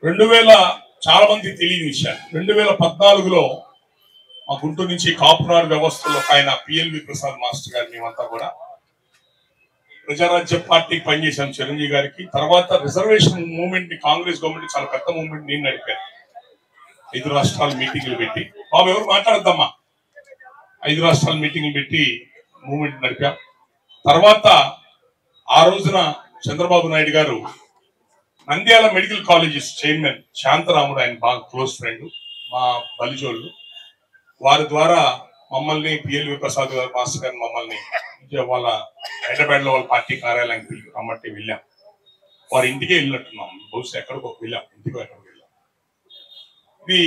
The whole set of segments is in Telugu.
2000 చాలా మంది తెలియని విషయాలు. 2014లో మా గుంటూరు నుంచి కాపునాడు వ్యవస్థలో ఆయన పిఎల్వి ప్రసాద్ మాస్టర్ గారు మేమంతా కూడా ప్రజారాజ్య పార్టీకి పనిచేశాం చిరంజీవి గారికి. తర్వాత రిజర్వేషన్ మూవ్మెంట్ ని కాంగ్రెస్ గవర్నమెంట్ చాలా పెద్ద మూవ్మెంట్ నేను నడిపాను. 5 రాష్ట్రాల మీటింగ్లు పెట్టి, బాబు ఎవరు మాట్లాడద్దమ్మా, 5 రాష్ట్రాల మీటింగ్లు పెట్టి మూవ్మెంట్ నడిపాం. తర్వాత ఆ రోజున చంద్రబాబు నాయుడు గారు Nandyal medical colleges chairman Shantaramudu, ఆయన బాగా క్లోజ్ ఫ్రెండ్, మా బలిజోళ్ళు, వారి ద్వారా మమ్మల్ని పిఎల్వి ప్రసాద్ గారు మాస్టర్ గారు మమ్మల్ని వాళ్ళ హైదరాబాద్ లో వాళ్ళ పార్టీ కార్యాలయానికి రమ్మంటే వెళ్ళాం. వారి ఇంటికే వెళ్ళినట్టున్నాం, బహుశా ఎక్కడికో వెళ్ళాం, ఇంటికో ఎక్కడికి వెళ్ళాం. ఇది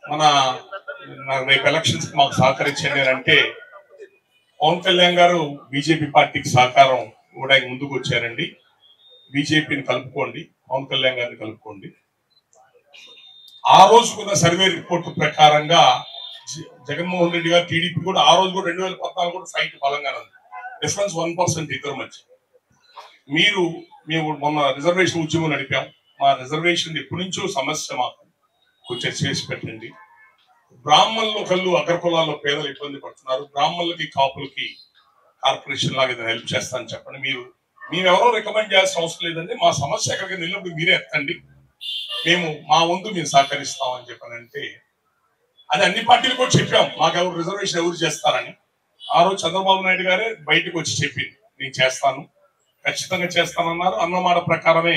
మన రేపు ఎలక్షన్స్ కి మాకు సహకరించండి అంటే పవన్ కళ్యాణ్ గారు బీజేపీ పార్టీకి సహకారం కూడా ముందుకు వచ్చారండి. బీజేపీని కలుపుకోండి, పవన్ కళ్యాణ్ గారిని కలుపుకోండి. ఆ రోజుకున్న సర్వే రిపోర్ట్ ప్రకారంగా జగన్మోహన్ రెడ్డి గారు టీడీపీ కూడా ఆ రోజు కూడా 2014 కూడా ఫైట్ బలంగానే ఉంది. డిఫరెన్స్ 1% ఇద్దరు మధ్య. మేము మొన్న రిజర్వేషన్ ఉద్యమం నడిపాం. మా రిజర్వేషన్ ఎప్పటి నుంచో సమస్య, మాకు కొంచెం చేసి పెట్టండి. బ్రాహ్మణులు ఒకళ్ళు అగ్రకులాల్లో పేదలు ఇబ్బంది పడుతున్నారు, బ్రాహ్మణులకి కాపులకి కార్పొరేషన్ లాగా ఏదైనా హెల్ప్ చేస్తానని చెప్పండి. మేము ఎవరో రికమెండ్ చేయాల్సిన అవసరం లేదండి, మా సమస్య ఎక్కడికి వెళ్ళినప్పుడు మీరే ఎత్తండి, మేము మా వంతు మేము సహకరిస్తామని చెప్పానంటే అది అన్ని పార్టీలు కూడా చెప్పాం. మాకు ఎవరు రిజర్వేషన్ ఎవరు చేస్తారని. ఆ రోజు చంద్రబాబు నాయుడు గారే బయటకు వచ్చి చెప్పింది, నేను చేస్తాను, ఖచ్చితంగా చేస్తానన్నారు. అన్నమాట ప్రకారమే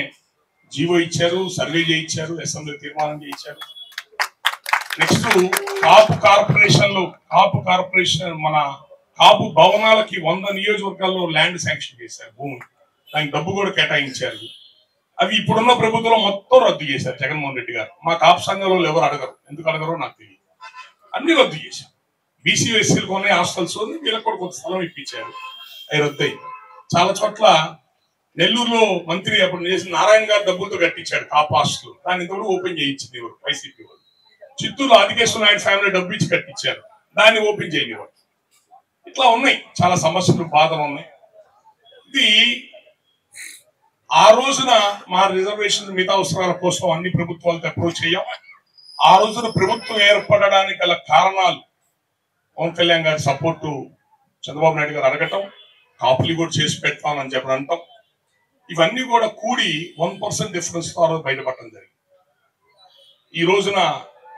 జీవో ఇచ్చారు, సర్వే చేయించారు, అసెంబ్లీ తీర్మానం చేయించారు. నెక్స్ట్ కాపు కార్పొరేషన్ మన కాపు భవనాలకి 100 నియోజకవర్గాల్లో ల్యాండ్ శాంక్షన్ చేశారు, భూమి, దానికి డబ్బు కూడా కేటాయించారు. అవి ఇప్పుడున్న ప్రభుత్వంలో మొత్తం రద్దు చేశారు జగన్మోహన్ రెడ్డి గారు. మా కాపు సంఘంలో ఎవరు అడగరు, ఎందుకు అడగరో నాకు తెలియదు, అన్ని రద్దు చేశారు. బీసీ ఎస్సీలకు ఉన్నాయి హాస్టల్స్, వీళ్ళకి కూడా కొంత స్థలం ఇప్పించారు, అవి రద్దయి. చాలా చోట్ల నెల్లూరులో మంత్రి అప్పుడు చేసిన నారాయణ గారు డబ్బులతో కట్టించాడు కాపు హాస్టల్, దాన్ని ఇంతవరకు ఓపెన్ చేయించింది వైసీపీ వాళ్ళు. చిత్తూరు ఆదికేశ్వర నాయుడు ఫ్యామిలీ డబ్బు ఇచ్చి కట్టించారు, దాన్ని ఓపెన్ చేయనివ్వరు. ఇట్లా ఉన్నాయి చాలా సమస్యలు, బాధలు ఉన్నాయి. ఇది ఆ రోజున మా రిజర్వేషన్ మిగతా అవసరాల కోసం అన్ని ప్రభుత్వాలతో అప్రోచ్ అయ్యాం. ఆ రోజున ప్రభుత్వం ఏర్పడడానికి గల కారణాలు పవన్ కళ్యాణ్ గారి సపోర్టు, చంద్రబాబు నాయుడు గారు అడగటం, కాపులు కూడా చేసి పెడతామని చెప్పి అంటాం. ఇవన్నీ కూడా కూడి 1% డిఫరెన్స్ తో బయటపడటం జరిగింది. ఈ రోజున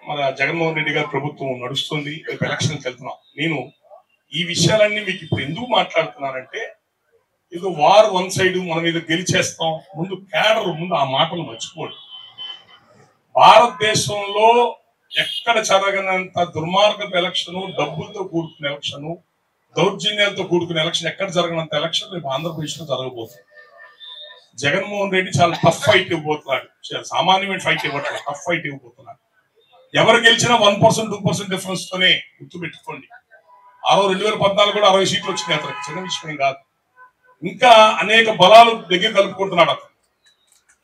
మన జగన్మోహన్ రెడ్డి గారి ప్రభుత్వం నడుస్తుంది, రేపు ఎలక్షన్కి వెళ్తున్నాం. నేను ఈ విషయాలన్నీ మీకు ఇప్పుడు ఎందుకు మాట్లాడుతున్నానంటే, ఇది వార్ వన్ సైడ్ మనం ఏదో గెలిచేస్తాం, ముందు కేడర్, ముందు ఆ మాటలు మర్చిపోండి. భారతదేశంలో ఎక్కడ జరగనంత దుర్మార్గపు ఎలక్షన్, డబ్బులతో కూడుకున్న ఎలక్షన్, దౌర్జన్యాలతో కూడుకున్న ఎలక్షన్ ఎక్కడ జరగనంత ఎలక్షన్ రేపు ఆంధ్రప్రదేశ్ లో జరగబోతుంది. జగన్మోహన్ రెడ్డి చాలా టఫ్ ఫైట్ ఇవ్వబోతున్నాడు, సామాన్యమైన ఫైట్ ఇవ్వట్లేదు, టఫ్ ఫైట్ ఇవ్వబోతున్నాడు. ఎవరు గెలిచినా 1% 2% డిఫరెన్స్ తోనే గుర్తుపెట్టుకోండి. 2014 కూడా 60 సీట్లు వచ్చినాయి, అతనికి చిన్న విషయం కాదు. ఇంకా అనేక బలాలు దగ్గర కలుపుకుంటున్నాడు అతను.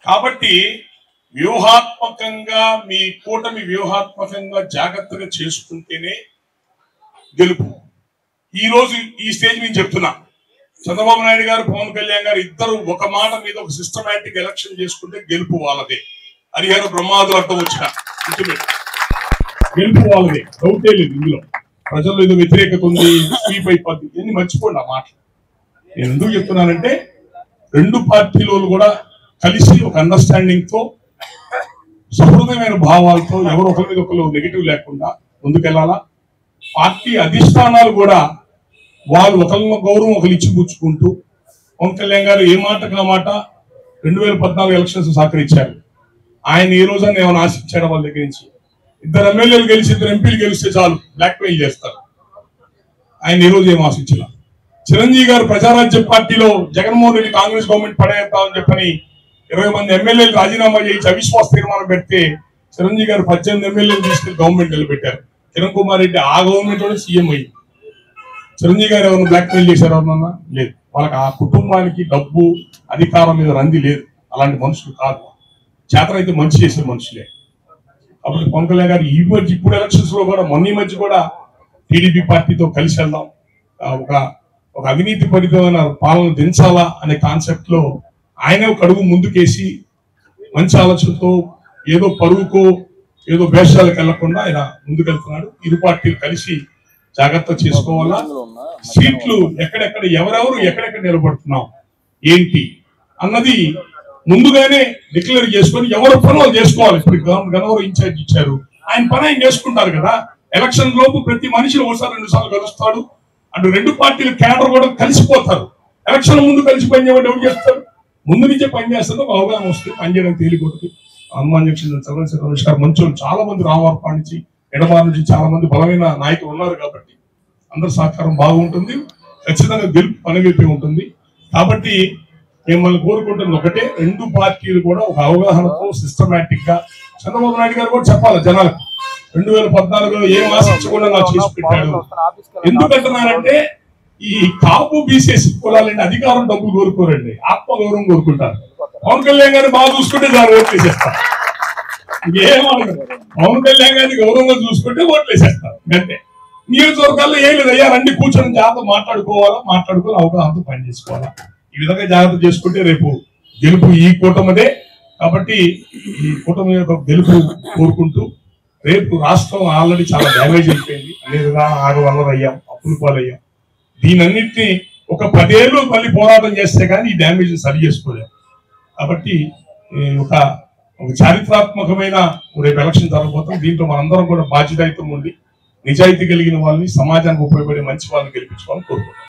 కాబట్టి వ్యూహాత్మకంగా మీ కూటమి వ్యూహాత్మకంగా జాగ్రత్తగా చేసుకుంటేనే గెలుపు. ఈ రోజు ఈ స్టేజ్ నేను చెప్తున్నా, చంద్రబాబు నాయుడు గారు, పవన్ కళ్యాణ్ గారు ఇద్దరు ఒక మాట మీద ఒక సిస్టమేటిక్ ఎలక్షన్ చేసుకుంటే గెలుపు వాళ్ళదే. హరిహర బ్రహ్మాదులు అర్థం వచ్చిన గెలుపు వాళ్ళదే, డౌటే లేదు. ఇందులో ప్రజల్లో ఏదో వ్యతిరేకత ఉంది, స్వీప్ అయిపోద్ది, ఇవన్నీ మర్చిపోండి ఆ మాట. నేను ఎందుకు చెప్తున్నానంటే, రెండు పార్టీలు కూడా కలిసి ఒక అండర్స్టాండింగ్ తో, సహృదయమైన భావాలతో, ఎవరు ఒకరి మీద ఒకరు నెగిటివ్ లేకుండా ముందుకెళ్లాలా. పార్టీ అధిష్టానాలు కూడా వాళ్ళు ఒకరిని గౌరవం ఒకరు ఇచ్చి పుచ్చుకుంటూ, పవన్ కళ్యాణ్ గారు ఏ మాటకు ఆ మాట 2014 ఎలక్షన్స్ సహకరించారు. ఆయన ఈ రోజు ఏమైనా ఆశించాడు వాళ్ళ దగ్గర నుంచి? 2 ఎమ్మెల్యేలు గెలిచి 2 ఎంపీలు గెలిస్తే చాలు బ్లాక్ మెయిల్ చేస్తారు. ఆయన ఈ రోజు ఏం ఆశించాల. చిరంజీవి గారు ప్రజారాజ్య పార్టీలో జగన్మోహన్ రెడ్డి కాంగ్రెస్ గవర్నమెంట్ పడేద్దామని చెప్పని 20 మంది ఎమ్మెల్యేలు రాజీనామా చేయించి అవిశ్వాస తీర్మానం పెడితే చిరంజీవి గారు 18 ఎమ్మెల్యేలు తీసుకెళ్లి గవర్నమెంట్ నిలబెట్టారు. కిరణ్ కుమార్ రెడ్డి ఆ గవర్నమెంట్ లో సీఎం అయ్యింది. చిరంజీవి గారు ఎవరైనా బ్లాక్ మెయిల్ చేశారు ఎవరన్నా? లేదు. వాళ్ళకి ఆ కుటుంబానికి డబ్బు అధికారం మీద రంది లేదు, అలాంటి మనుషులు కాదు. చేతనైతే మంచి చేసే మనుషులే. కాబట్టి పవన్ కళ్యాణ్ గారు ఈ మధ్య ఇప్పుడు ఎలక్షన్స్ లో కూడా, మొన్న ఈ మధ్య కూడా టీడీపీ పార్టీతో కలిసి వెళ్దాం, ఒక అవినీతి పరితమైన పాలన దించాలా అనే కాన్సెప్ట్ లో ఆయన ఒక అడుగు ముందుకేసి మంచి ఆలోచనతో ఏదో పరువుకో ఏదో భేషాలకు వెళ్లకుండా ఆయన ముందుకెళ్తున్నాడు. ఇరు పార్టీలు కలిసి జాగ్రత్త చేసుకోవాలా. సీట్లు ఎక్కడెక్కడ ఎవరెవరు ఎక్కడెక్కడ నిలబడుతున్నాం ఏంటి అన్నది ముందుగానే డిక్లేర్ చేసుకొని ఎవరు పనులు చేసుకోవాలి. ఇప్పుడు గన్నవరం ఇన్ఛార్జ్ ఇచ్చారు, ఆయన పని ఆయన చేసుకుంటారు కదా. ఎలక్షన్ లోపు ప్రతి మనిషి ఒకసారి 2 సార్లు కలుస్తాడు. అటు 2 పార్టీల క్యాడర్ కూడా కలిసిపోతారు. ఎలక్షన్ ముందు కలిసి పనిచేయడం ఎవరు చేస్తారు? ముందు నుంచే పనిచేస్తుంది, ఒక అవగాహన వస్తుంది, పనిచేయడం తేలికొస్తుంది. హనుమాన్ జంక్షన్ చంద్రశేఖర్ గారు మంచి చాలా మంది రామవరపాడు నుంచి ఎడబారు నుంచి చాలా మంది బలమైన నాయకులు ఉన్నారు కాబట్టి అందరి సహకారం బాగుంటుంది. ఖచ్చితంగా గెలుపు పనివైపే ఉంటుంది. కాబట్టి మిమ్మల్ని కోరుకుంటున్నది ఒకటే, 2 పార్టీలు కూడా ఒక అవగాహనతో సిస్టమేటిక్ గా చంద్రబాబు నాయుడు గారు కూడా చెప్పాలి జనాలకు 2014లో ఏం ఆశించకుండా నాకు చేసి పెట్టాడు. ఎందుకంటున్నారంటే ఈ కాపు బీసీఎస్ కులాలండి అధికారం డబ్బులు కోరుకోరండి, ఆత్మగౌరవం కోరుకుంటారు. పవన్ కళ్యాణ్ గారిని బాగా చూసుకుంటే దాన్ని ఓట్లేసేస్తారు. ఇంకేమనుకో పవన్ కళ్యాణ్ గారిని గౌరవంగా చూసుకుంటే ఓట్లేసేస్తారు అంతే. నియోజకవర్గాల్లో ఏం లేదు, అయ్యా రండి కూర్చొని జాగ్రత్త మాట్లాడుకోవాలి అవగాహనతో పని చేసుకోవాలా. ఈ విధంగా జాగ్రత్త చేసుకుంటే రేపు గెలుపు ఈ కూటమిదే. కాబట్టి ఈ కూటమి యొక్క గెలుపు కోరుకుంటూ, రేపు రాష్ట్రం ఆల్రెడీ చాలా డ్యామేజ్ అయిపోయింది, అనే విధానం ఆగవల్లరయ్యాం, అప్పులు పాలయ్యాం. దీనన్నింటినీ ఒక 10 ఏళ్ళు మళ్ళీ పోరాటం చేస్తే కానీ ఈ డ్యామేజ్ సరి చేసుకోలేము. కాబట్టి ఒక చారిత్రాత్మకమైన రేపు ఎలక్షన్ జరగబోతాం. దీంట్లో మనందరం కూడా బాధ్యతాయుతం ఉండి నిజాయితీ కలిగిన వాళ్ళని, సమాజానికి ఉపయోగపడే మంచి వాళ్ళని గెలిపించుకోవాలని కోరుకుంటున్నాం.